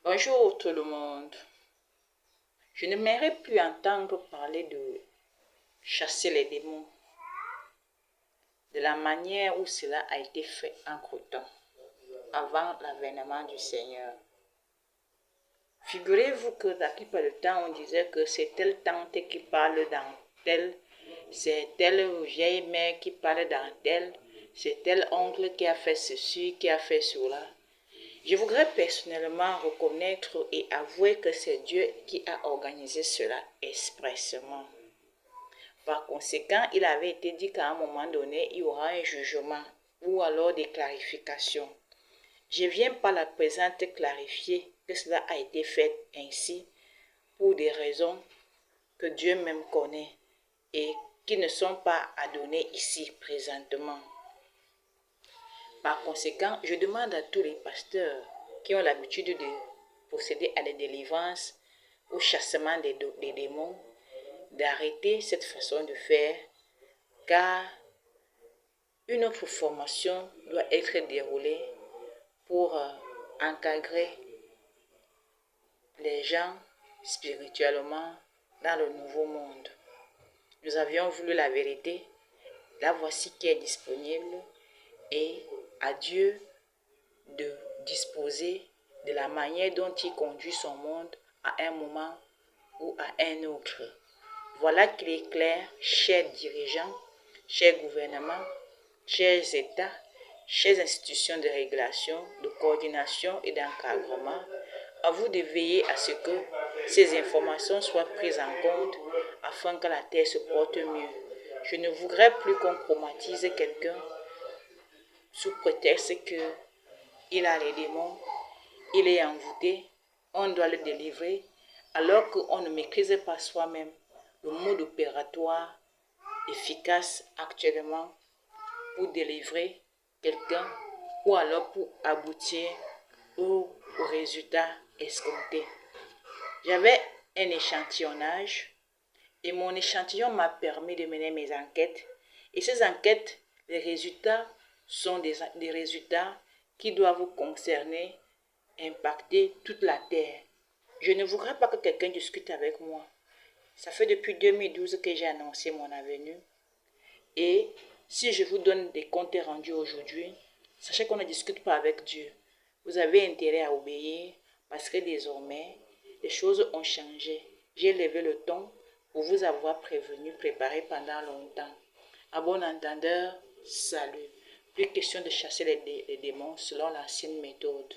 Bonjour tout le monde. Je n'aimerais plus entendre parler de chasser les démons, de la manière où cela a été fait entre-temps, avant l'avènement du Seigneur. Figurez-vous que dans la plupart du temps, on disait que c'est telle tante qui parle dans tel, c'est telle vieille mère qui parle dans tel, c'est tel oncle qui a fait ceci, qui a fait cela. Je voudrais personnellement reconnaître et avouer que c'est Dieu qui a organisé cela expressément. Par conséquent, il avait été dit qu'à un moment donné, il y aura un jugement ou alors des clarifications. Je viens par la présente clarifier que cela a été fait ainsi pour des raisons que Dieu même connaît et qui ne sont pas à donner ici présentement. Par conséquent, je demande à tous les pasteurs qui ont l'habitude de procéder à des délivrances, au chassement des démons, d'arrêter cette façon de faire, car une autre formation doit être déroulée pour encadrer les gens spirituellement dans le nouveau monde. Nous avions voulu la vérité, la voici qui est disponible, et à Dieu de disposer de la manière dont il conduit son monde à un moment ou à un autre. Voilà qu'il est clair, chers dirigeants, chers gouvernements, chers États, chères institutions de régulation, de coordination et d'encadrement, à vous de veiller à ce que ces informations soient prises en compte afin que la terre se porte mieux. Je ne voudrais plus qu'on traumatise quelqu'un sous prétexte qu'il a les démons, il est envoûté, on doit le délivrer, alors qu'on ne maîtrise pas soi-même le mode opératoire efficace actuellement pour délivrer quelqu'un ou alors pour aboutir au résultat escompté. J'avais un échantillonnage et mon échantillon m'a permis de mener mes enquêtes. Et ces enquêtes, les résultats sont des résultats qui doivent vous concerner, impacter toute la terre. Je ne voudrais pas que quelqu'un discute avec moi. Ça fait depuis 2012 que j'ai annoncé mon avenue. Et si je vous donne des comptes rendus aujourd'hui, sachez qu'on ne discute pas avec Dieu. Vous avez intérêt à obéir parce que désormais, les choses ont changé. J'ai levé le ton pour vous avoir prévenu, préparé pendant longtemps. À bon entendeur, salut. Plus question de chasser les démons selon l'ancienne méthode.